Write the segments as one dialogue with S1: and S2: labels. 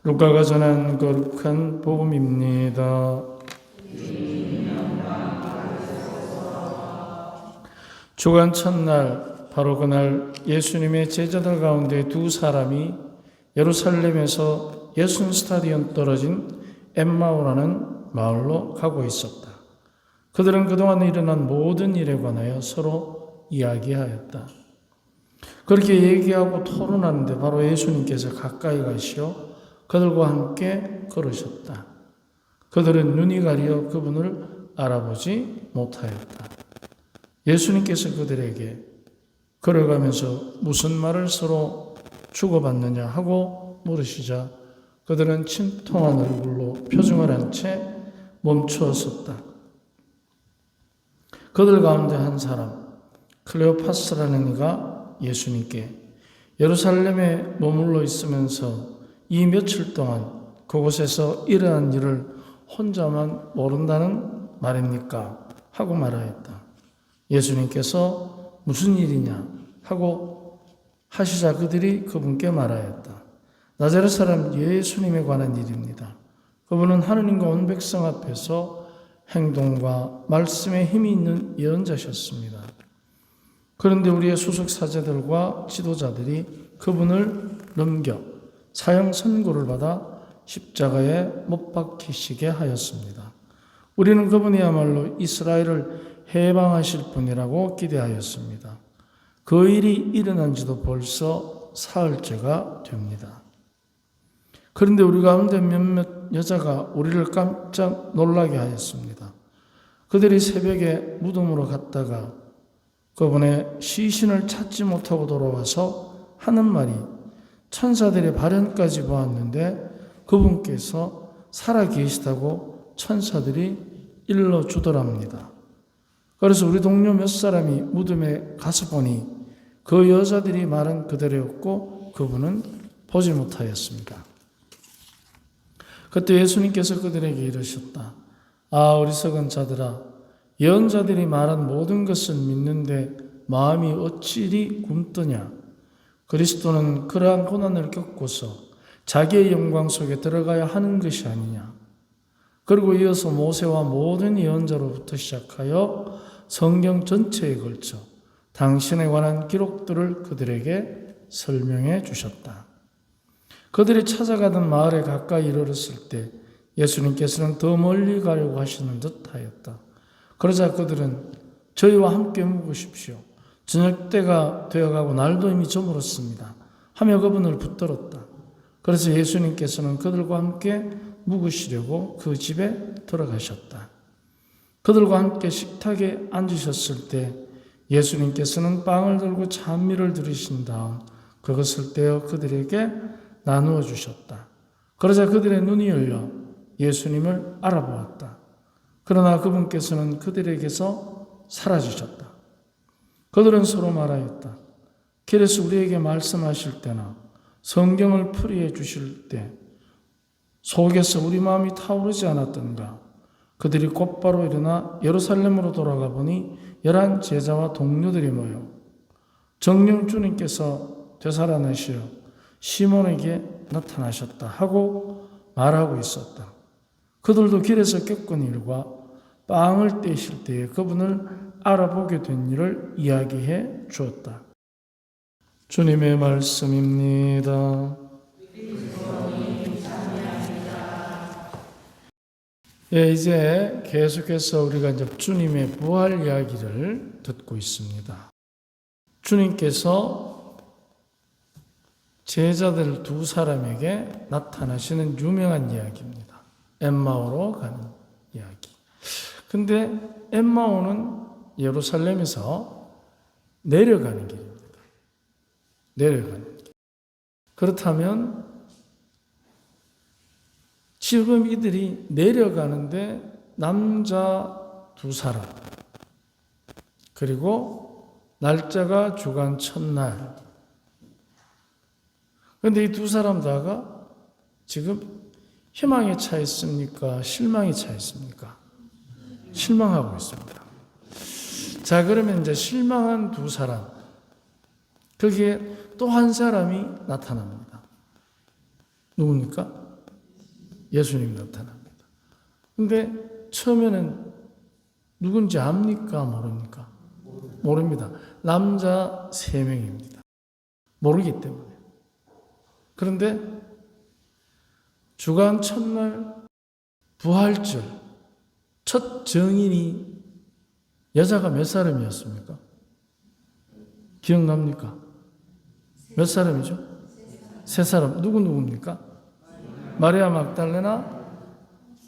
S1: 루카가 전한 거룩한 복음입니다. 주간 첫날, 바로 그날 예수님의 제자들 가운데 두 사람이 예루살렘에서 예순 스타디온 떨어진 엠마오라는 마을로 가고 있었다. 그들은 그동안 일어난 모든 일에 관하여 서로 이야기하였다. 그렇게 얘기하고 토론하는데 바로 예수님께서 가까이 가시어 그들과 함께 걸으셨다. 그들은 눈이 가려 그분을 알아보지 못하였다. 예수님께서 그들에게 걸어가면서 무슨 말을 서로 주고받느냐 하고 물으시자 그들은 침통한 얼굴로 표정을 한 채 멈추었었다. 그들 가운데 한 사람, 클레오파스라는 이가 예수님께 예루살렘에 머물러 있으면서 이 며칠 동안 그곳에서 일어난 일을 혼자만 모른다는 말입니까? 하고 말하였다. 예수님께서 무슨 일이냐 하고 하시자 그들이 그분께 말하였다. 나자렛 사람 예수님에 관한 일입니다. 그분은 하느님과 온 백성 앞에서 행동과 말씀에 힘이 있는 예언자셨습니다. 그런데 우리의 수석 사제들과 지도자들이 그분을 넘겨 사형 선고를 받아 십자가에 못 박히시게 하였습니다. 우리는 그분이야말로 이스라엘을 해방하실 분이라고 기대하였습니다. 그 일이 일어난 지도 벌써 사흘째가 됩니다. 그런데 우리 가운데 몇몇 여자가 우리를 깜짝 놀라게 하였습니다. 그들이 새벽에 무덤으로 갔다가 그분의 시신을 찾지 못하고 돌아와서 하는 말이 천사들의 발현까지 보았는데 그분께서 살아계시다고 천사들이 일러주더랍니다. 그래서 우리 동료 몇 사람이 무덤에 가서 보니 그 여자들이 말한 그대로였고 그분은 보지 못하였습니다. 그때 예수님께서 그들에게 이르셨다. 아, 어리석은 자들아, 예언자들이 말한 모든 것을 믿는데 마음이 어찌 이리 굼뜨냐? 그리스도는 그러한 고난을 겪고서 자기의 영광 속에 들어가야 하는 것이 아니냐. 그리고 이어서 모세와 모든 예언자로부터 시작하여 성경 전체에 걸쳐 당신에 관한 기록들을 그들에게 설명해 주셨다. 그들이 찾아가던 마을에 가까이 이르렀을 때 예수님께서는 더 멀리 가려고 하시는 듯 하였다. 그러자 그들은 저희와 함께 묵으십시오. 저녁 때가 되어가고 날도 이미 저물었습니다. 하며 그분을 붙들었다. 그래서 예수님께서는 그들과 함께 묵으시려고 그 집에 들어가셨다. 그들과 함께 식탁에 앉으셨을 때 예수님께서는 빵을 들고 찬미를 들으신 다음 그것을 떼어 그들에게 나누어 주셨다. 그러자 그들의 눈이 열려 예수님을 알아보았다. 그러나 그분께서는 그들에게서 사라지셨다. 그들은 서로 말하였다. 길에서 우리에게 말씀하실 때나 성경을 풀이해 주실 때 속에서 우리 마음이 타오르지 않았던가? 그들이 곧바로 일어나 예루살렘으로 돌아가 보니 11 제자와 동료들이 모여 정령 주님께서 되살아나시어 시몬에게 나타나셨다 하고 말하고 있었다. 그들도 길에서 겪은 일과 빵을 떼실 때에 그분을 알아보게 된 일을 이야기해 주었다. 주님의 말씀입니다. 이제 계속해서 우리가 이제 주님의 부활 이야기를 듣고 있습니다. 주님께서 제자들 두 사람에게 나타나시는 유명한 이야기입니다. 엠마오로 가는 이야기. 근데 엠마오는 예루살렘에서 내려가는 길입니다. 내려가는 길. 그렇다면 지금 이들이 내려가는데 남자 두 사람 그리고 날짜가 주간 첫날. 그런데 이 두 사람 다가 지금 희망에 차 있습니까? 실망에 차 있습니까? 실망하고 있습니다. 자, 그러면 이제 실망한 두 사람, 거기에 또 한 사람이 나타납니다. 누굽니까? 예수님이 나타납니다. 근데 처음에는 누군지 압니까? 모릅니까? 모릅니다. 남자 3명입니다. 모르기 때문에. 그런데 주간 첫날 부활절 첫 증인이 여자가 몇 사람이었습니까? 기억납니까? 몇 사람이죠? 3사람. 누구입니까? 마리아 막달레나,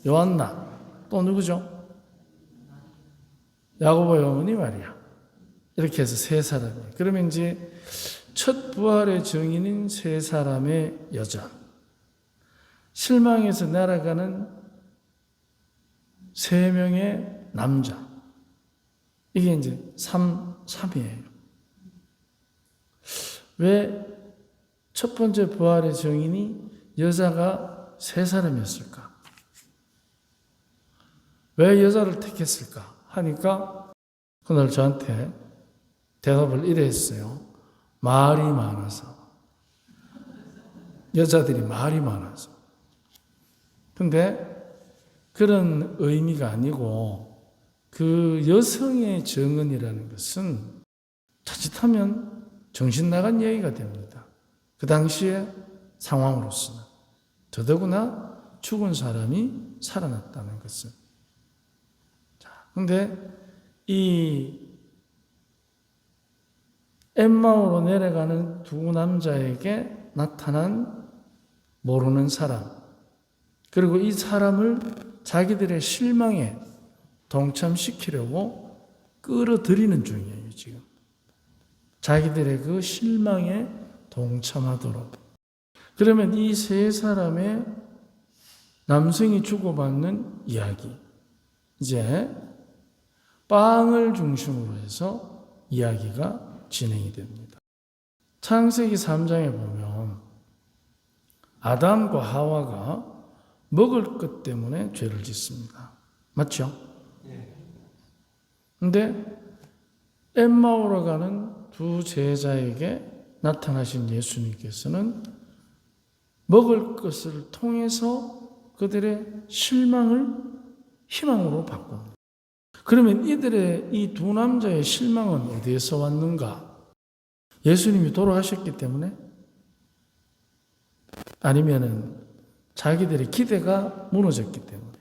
S1: 요한나, 또 누구죠? 야고보의 어머니 마리아. 이렇게 해서 3사람이에요. 그러면 이제 첫 부활의 증인인 3사람의 여자, 실망해서 날아가는 3명의 남자, 이게 이제 3이에요. 왜 첫 번째 부활의 증인이 여자가 3사람이었을까? 왜 여자를 택했을까? 하니까 그날 저한테 대답을 이래 했어요. 말이 많아서. 여자들이 말이 많아서. 근데 그런 의미가 아니고 그 여성의 증언이라는 것은 자칫하면 정신 나간 얘기가 됩니다. 그 당시의 상황으로서는. 더더구나 죽은 사람이 살아났다는 것은. 자, 근데 이 엠마오로 내려가는 2 남자에게 나타난 모르는 사람, 그리고 이 사람을 자기들의 실망에 동참시키려고 끌어들이는 중이에요, 지금. 자기들의 그 실망에 동참하도록. 그러면 이 3사람의 남성이 주고받는 이야기, 이제 빵을 중심으로 해서 이야기가 진행이 됩니다. 창세기 3장에 보면 아담과 하와가 먹을 것 때문에 죄를 짓습니다. 맞죠? 근데 엠마오로 가는 2 제자에게 나타나신 예수님께서는 먹을 것을 통해서 그들의 실망을 희망으로 바꿉니다. 그러면 이들의 이 2 남자의 실망은 어디에서 왔는가? 예수님이 돌아가셨기 때문에? 아니면은 자기들의 기대가 무너졌기 때문에?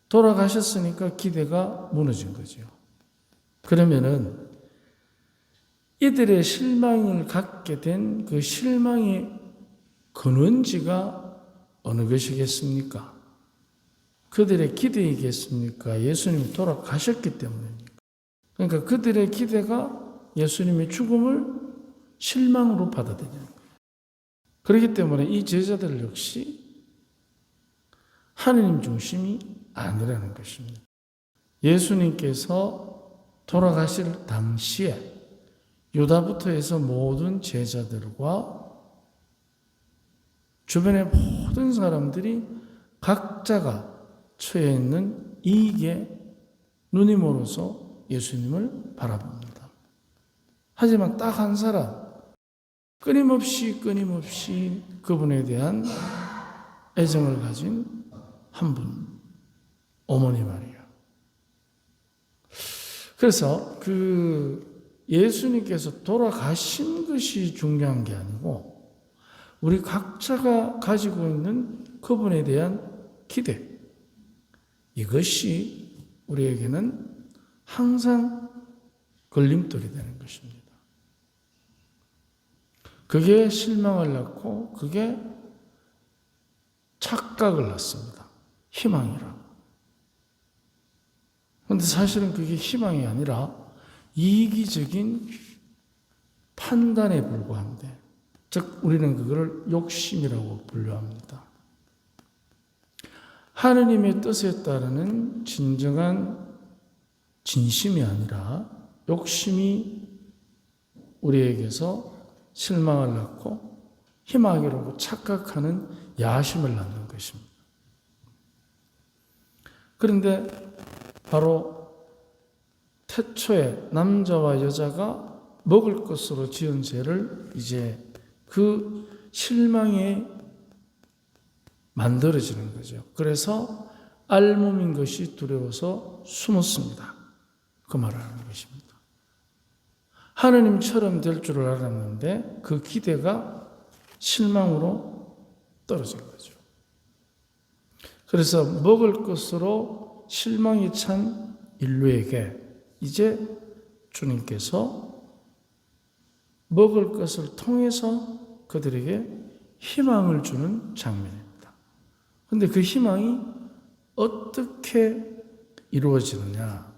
S1: 돌아가셨으니까 기대가 무너진 거죠. 그러면은 이들의 실망을 갖게 된 그 실망의 근원지가 어느 것이겠습니까? 그들의 기대이겠습니까? 예수님이 돌아가셨기 때문입니까? 그러니까 그들의 기대가 예수님의 죽음을 실망으로 받아들이는 거예요. 그렇기 때문에 이 제자들 역시 하느님 중심이 아니라는 것입니다. 예수님께서 돌아가실 당시에 유다부터 해서 모든 제자들과 주변의 모든 사람들이 각자가 처해 있는 이익에 눈이 멀어서 예수님을 바라봅니다. 하지만 딱 한 사람, 끊임없이 그분에 대한 애정을 가진 한 분, 어머니 마리아. 그래서 예수님께서 돌아가신 것이 중요한 게 아니고 우리 각자가 가지고 있는 그분에 대한 기대, 이것이 우리에게는 항상 걸림돌이 되는 것입니다. 그게 실망을 낳고 그게 착각을 낳습니다. 희망이라고. 그런데 사실은 그게 희망이 아니라 이기적인 판단에 불과한데, 즉 우리는 그걸 욕심이라고 분류합니다. 하느님의 뜻에 따르는 진정한 진심이 아니라 욕심이 우리에게서 실망을 낳고 희망이라고 착각하는 야심을 낳는 것입니다. 그런데 바로 태초에 남자와 여자가 먹을 것으로 지은 죄를 이제 그 실망의 만들어지는 거죠. 그래서 알몸인 것이 두려워서 숨었습니다. 그 말을 하는 것입니다. 하느님처럼 될 줄 알았는데 그 기대가 실망으로 떨어진 거죠. 그래서 먹을 것으로 실망이 찬 인류에게 이제 주님께서 먹을 것을 통해서 그들에게 희망을 주는 장면입니다. 그런데 그 희망이 어떻게 이루어지느냐?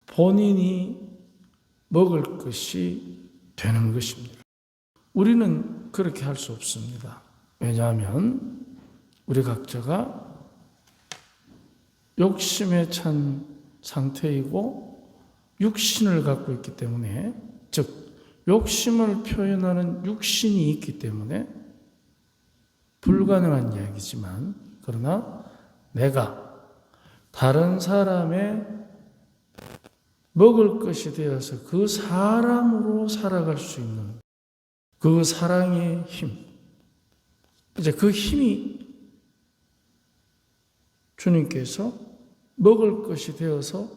S1: 본인이 먹을 것이 되는 것입니다. 우리는 그렇게 할 수 없습니다. 왜냐하면 우리 각자가 욕심에 찬 상태이고 육신을 갖고 있기 때문에, 즉 욕심을 표현하는 육신이 있기 때문에 불가능한 이야기지만, 그러나 내가 다른 사람의 먹을 것이 되어서 그 사람으로 살아갈 수 있는 그 사랑의 힘, 이제 그 힘이 주님께서 먹을 것이 되어서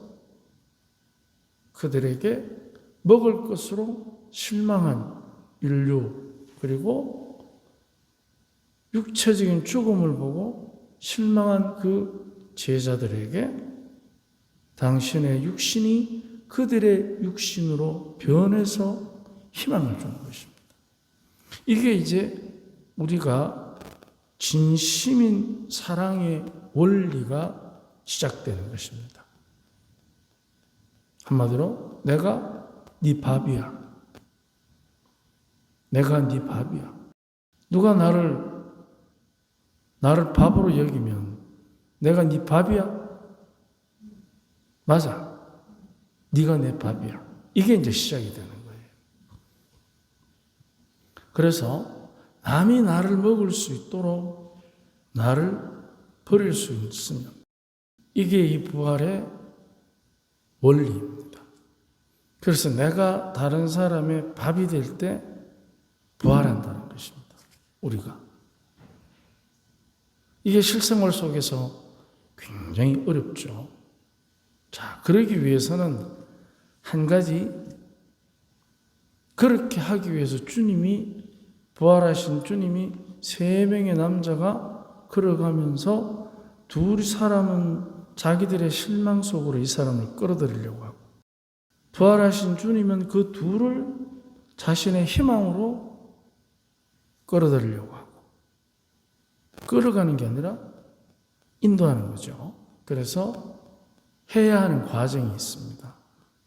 S1: 그들에게 먹을 것으로 실망한 인류, 그리고 육체적인 죽음을 보고 실망한 그 제자들에게 당신의 육신이 그들의 육신으로 변해서 희망을 주는 것입니다. 이게 이제 우리가 진심인 사랑의 원리가 시작되는 것입니다. 한마디로 내가 네 밥이야. 내가 네 밥이야. 누가 나를 밥으로 여기면 내가 네 밥이야? 맞아. 네가 내 밥이야. 이게 이제 시작이 되는 거예요. 그래서 남이 나를 먹을 수 있도록 나를 버릴 수 있으면 이게 이 부활의 원리입니다. 그래서 내가 다른 사람의 밥이 될 때 부활한다는 것입니다. 우리가. 이게 실생활 속에서 굉장히 어렵죠. 자, 그러기 위해서는 한 가지, 그렇게 하기 위해서 부활하신 주님이 3명의 남자가 걸어가면서 둘 사람은 자기들의 실망 속으로 이 사람을 끌어들이려고 하고, 부활하신 주님은 그 둘을 자신의 희망으로 끌어들이려고 하고, 끌어가는 게 아니라 인도하는 거죠. 그래서 해야 하는 과정이 있습니다.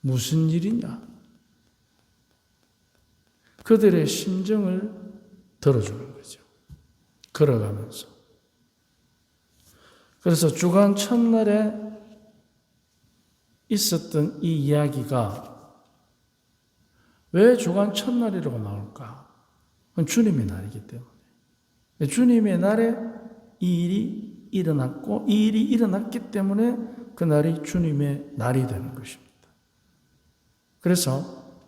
S1: 무슨 일이냐? 그들의 심정을 들어주는 거죠. 걸어가면서. 그래서 주간 첫날에 있었던 이 이야기가 왜 주간 첫날이라고 나올까? 그건 주님의 날이기 때문에. 주님의 날에 이 일이 일어났고, 이 일이 일어났기 때문에 그 날이 주님의 날이 되는 것입니다. 그래서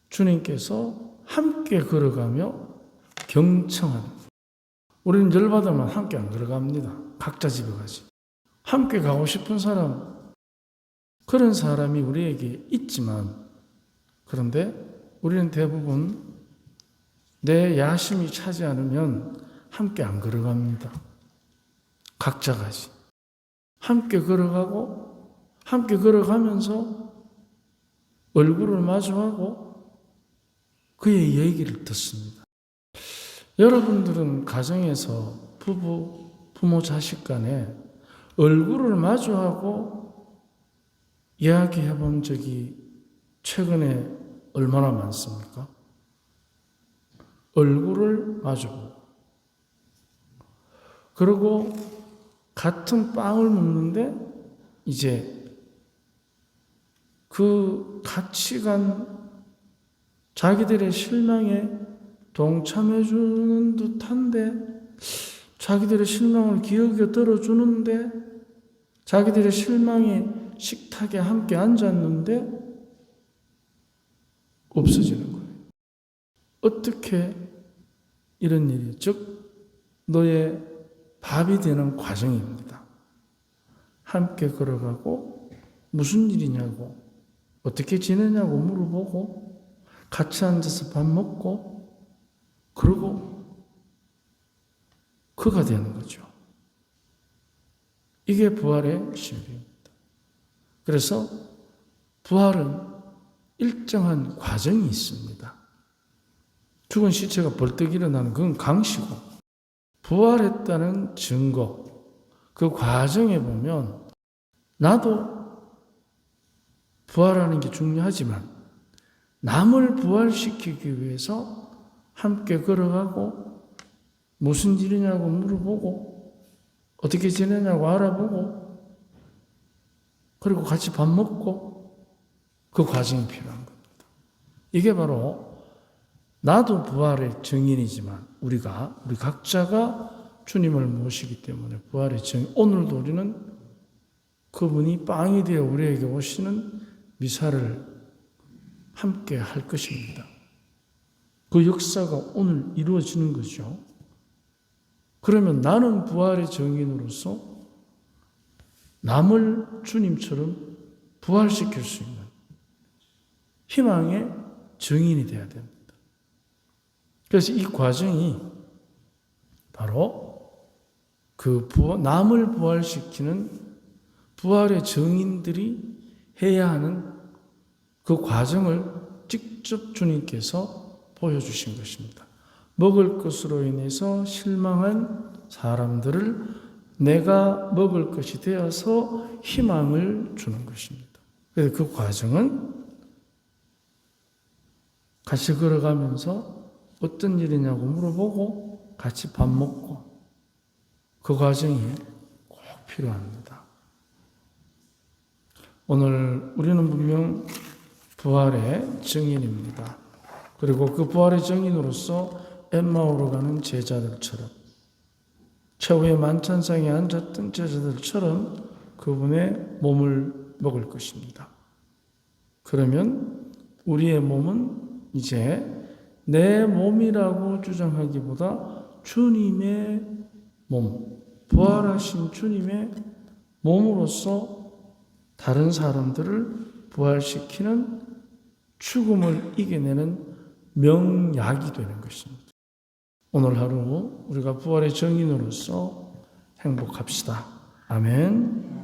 S1: 주님께서 함께 걸어가며 경청하는, 우리는 열받으면 함께 안 걸어갑니다. 각자 집에 가지. 함께 가고 싶은 사람, 그런 사람이 우리에게 있지만, 그런데 우리는 대부분 내 야심이 차지 않으면 함께 안 걸어갑니다. 각자 가지. 함께 걸어가고, 함께 걸어가면서 얼굴을 마주하고 그의 얘기를 듣습니다. 여러분들은 가정에서 부모, 자식 간에 얼굴을 마주하고 이야기해 본 적이 최근에 얼마나 많습니까? 얼굴을 마주보고, 그리고 같은 빵을 먹는데 이제 그 가치관, 자기들의 실망에 동참해 주는 듯한데, 자기들의 실망을 기억에 들어주는데, 자기들의 실망의 식탁에 함께 앉았는데 없어지는 거예요. 어떻게 이런 일이, 즉 너의 밥이 되는 과정입니다. 함께 걸어가고 무슨 일이냐고 어떻게 지내냐고 물어보고 같이 앉아서 밥 먹고 그러고 그가 되는 거죠. 이게 부활의 신비입니다. 그래서 부활은 일정한 과정이 있습니다. 죽은 시체가 벌떡 일어나는 그건 강시고 부활했다는 증거 그 과정에 보면 나도 부활하는 게 중요하지만 남을 부활시키기 위해서 함께 걸어가고 무슨 일이냐고 물어보고 어떻게 지내냐고 알아보고 그리고 같이 밥 먹고 그 과정이 필요한 겁니다. 이게 바로 나도 부활의 증인이지만 우리 각자가 주님을 모시기 때문에 부활의 증인 오늘도 우리는 그분이 빵이 되어 우리에게 오시는 미사를 함께 할 것입니다. 그 역사가 오늘 이루어지는 거죠. 그러면 나는 부활의 증인으로서 남을 주님처럼 부활시킬 수 있는 희망의 증인이 되어야 됩니다. 그래서 이 과정이 바로 그 남을 부활시키는 부활의 증인들이 해야 하는 그 과정을 직접 주님께서 보여주신 것입니다. 먹을 것으로 인해서 실망한 사람들을 내가 먹을 것이 되어서 희망을 주는 것입니다. 그래서 그 과정은 같이 걸어가면서 어떤 일이냐고 물어보고 같이 밥 먹고 그 과정이 꼭 필요합니다. 오늘 우리는 분명 부활의 증인입니다. 그리고 그 부활의 증인으로서 엠마오로 가는 제자들처럼 최후의 만찬상에 앉았던 제자들처럼 그분의 몸을 먹을 것입니다. 그러면 우리의 몸은 이제 내 몸이라고 주장하기보다 주님의 몸, 부활하신 주님의 몸으로서 다른 사람들을 부활시키는 죽음을 이겨내는 명약이 되는 것입니다. 오늘 하루 우리가 부활의 증인으로서 행복합시다. 아멘.